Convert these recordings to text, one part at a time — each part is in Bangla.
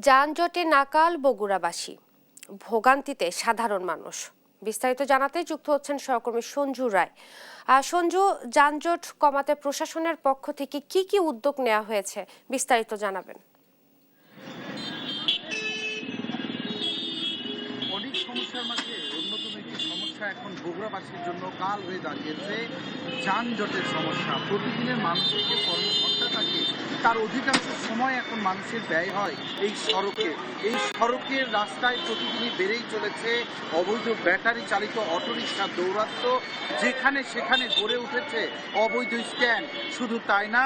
যানজটে নাকাল বগুড়াবাসী, ভোগান্তিতে সাধারণ মানুষ। বিস্তারিত জানাতে যুক্ত হচ্ছেন সহকর্মী সঞ্জু রায়। সঞ্জু, যানজট কমাতে প্রশাসনের পক্ষ থেকে কি কি উদ্যোগ নেওয়া হয়েছে বিস্তারিত জানাবেন। অনেক সমস্যার মাঝে অন্যতম একটি সমস্যা এখন বগুড়াবাসীর জন্য কাল হয়ে দাঁড়িয়েছে যানজটের সমস্যা। প্রতিদিনের মানুষের যে কর্মঘণ্টা থাকে তার অধিকাংশ সময় এখন মানুষের ব্যয় হয় এই সড়কে। এই সড়কের রাস্তায় প্রতিদিনই বেড়েই চলেছে অবৈধ ব্যাটারি চালিত অটোরিকশার দৌরাত্ম্য, যেখানে সেখানে গড়ে উঠেছে অবৈধ স্ট্যান্ড। শুধু তাই না,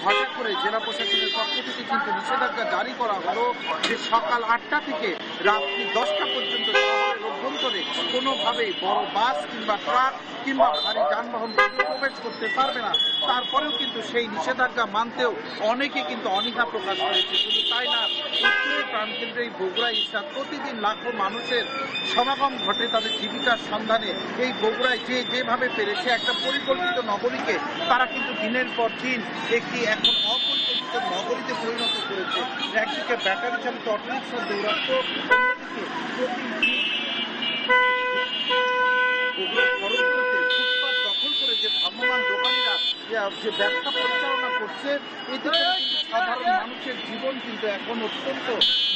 হঠাৎ করে জেলা প্রশাসনের পক্ষ থেকে কিন্তু নিষেধাজ্ঞা জারি করা হলো যে সকাল 8টা থেকে রাত্রি 10টা পর্যন্ত শহরের অভ্যন্তরে কোনোভাবেই বড় বাস কিংবা ট্রাক কিংবা ভারী যানবাহন প্রবেশ করতে পারবে না। তারপরেও কিন্তু সেই নিষেধাজ্ঞা মানতেও অনেকে কিন্তু অনীহা প্রকাশ করেছে। শুধু তাই না, উত্তরের প্রাণকেন্দ্রে এই বগুড়া ইস্টার প্রতিদিন লাখো মানুষের সমাগম ঘটে তাদের জীবিকার সন্ধানে। এই বগুড়ায় যেভাবে পেরেছে একটা পরিকল্পিত নগরীকে তারা কিন্তু দিনের পর দিন একটি এখন অপরিকল্পিত নগরীতে পরিণত করেছে। একদিকে ব্যাটারি চালিত অটোরিকশার দৌরাত্ম্য, অন্যদিকে বগুড়ার ফুটপাত দখল করে যে ভ্রাম্যমাণ দোকানিরা যে ব্যবসা পরিচালনা করছে, এতে করে কিন্তু সাধারণ মানুষের জীবন কিন্তু এখন অত্যন্ত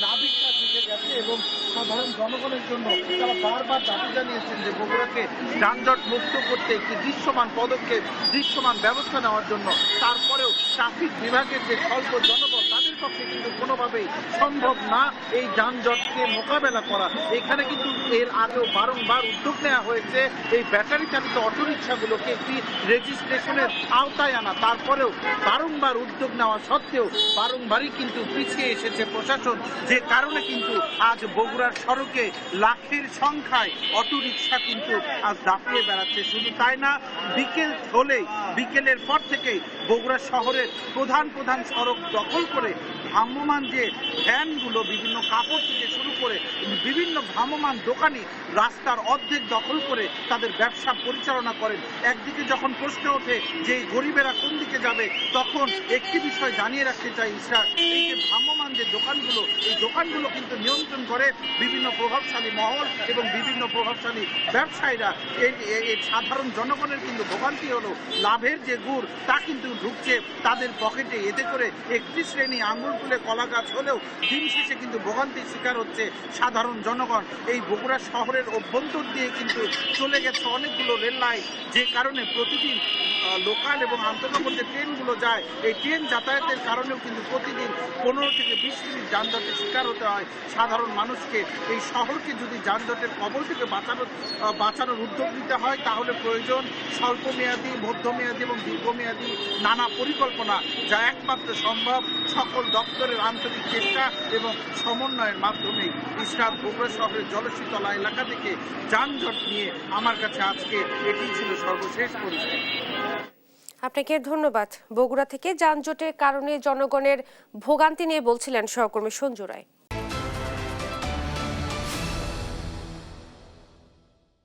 নাবিকতা থেকে গেছে এবং সাধারণ জনগণের জন্য তারা বারবার দাবি জানিয়েছেন যে বগুড়াকে যানজট মুক্ত করতে একটি দৃশ্যমান পদক্ষেপ, দৃশ্যমান ব্যবস্থা নেওয়ার জন্য। তারপরেও ট্রাফিক বিভাগের যে স্বল্প জনবল, তাদের পক্ষে কিন্তু কোনোভাবেই সম্ভব না এই যানজটকে মোকাবেলা করা। এখানে কিন্তু এর আগেও বারংবার উদ্যোগ নেওয়া হয়েছে এই ব্যাটারি চালিত অটোরিকশাগুলোকে একটি রেজিস্ট্রেশনের আওতায় আনা। তারপরেও বারংবার উদ্যোগ নেওয়া সত্ত্বেও বারংবারই কিন্তু পিছিয়ে এসেছে প্রশাসন, যে কারণে কিন্তু আজ বগুড়ার সড়কে লাখের সংখ্যায় অটোরিকশা কিন্তু আজ দাপিয়ে বেড়াচ্ছে। শুধু তাই না, বিকেল হলেই, বিকেলের পর থেকেই বগুড়া শহরের প্রধান প্রধান সড়ক দখল করে ভ্রাম্যমান যে ভ্যানগুলো বিভিন্ন কাপড় থেকে শুরু করে বিভিন্ন ভ্রাম্যমান দোকানি রাস্তার অর্ধেক দখল করে তাদের ব্যবসা পরিচালনা করেন। একদিকে যখন প্রশ্ন ওঠে যে গরিবেরা কোন দিকে যাবে, তখন একটি বিষয় জানিয়ে রাখতে চাই ইসরাত, এই যে ভ্রাম্যমান যে দোকানগুলো, এই দোকানগুলো কিন্তু নিয়ন্ত্রণ করে বিভিন্ন প্রভাবশালী মহল এবং বিভিন্ন প্রভাবশালী ব্যবসায়ীরা। এই সাধারণ জনগণের কিন্তু ভোগান্তি হলো লাভের যে গুড় তা কিন্তু ঢুকছে তাদের পকেটে। এতে করে একটি শ্রেণী আঙুল তুলে কলা গাছ হলেও দিন শেষে কিন্তু ভোগান্তির শিকার হচ্ছে সাধারণ জনগণ। এই বগুড়া শহরের অভ্যন্তর দিয়ে কিন্তু চলে গেছে অনেকগুলো রেল লাইন, যে কারণে প্রতিদিন লোকাল এবং আন্তনগর যে ট্রেনগুলো যায়, এই ট্রেন যাতায়াতের কারণেও কিন্তু প্রতিদিন 15 থেকে 20 মিনিট যানজটের শিকার হতে হয় সাধারণ মানুষকে। এই শহরকে যদি যানজটের কবল থেকে বাঁচানোর উদ্যোগ নিতে হয়, তাহলে প্রয়োজন স্বল্পমেয়াদী, মধ্যমেয়াদী এবং দীর্ঘমেয়াদী নানা পরিকল্পনা, যা একমাত্র সম্ভব সকল দপ্তরের আন্তরিক চেষ্টা এবং সমন্বয়ের মাধ্যমেই। ইসরাত, বগুড়া শহরের জলশীতলা এলাকা থেকে যানজট নিয়ে আমার কাছে আজকে এটি ছিল সর্বশেষ পরিচয়। আপনাকে ধন্যবাদ। বগুড়া থেকে যানজটের কারণে জনগণের ভোগান্তি নিয়ে বলছিলেন সহকর্মী সঞ্জু রায়।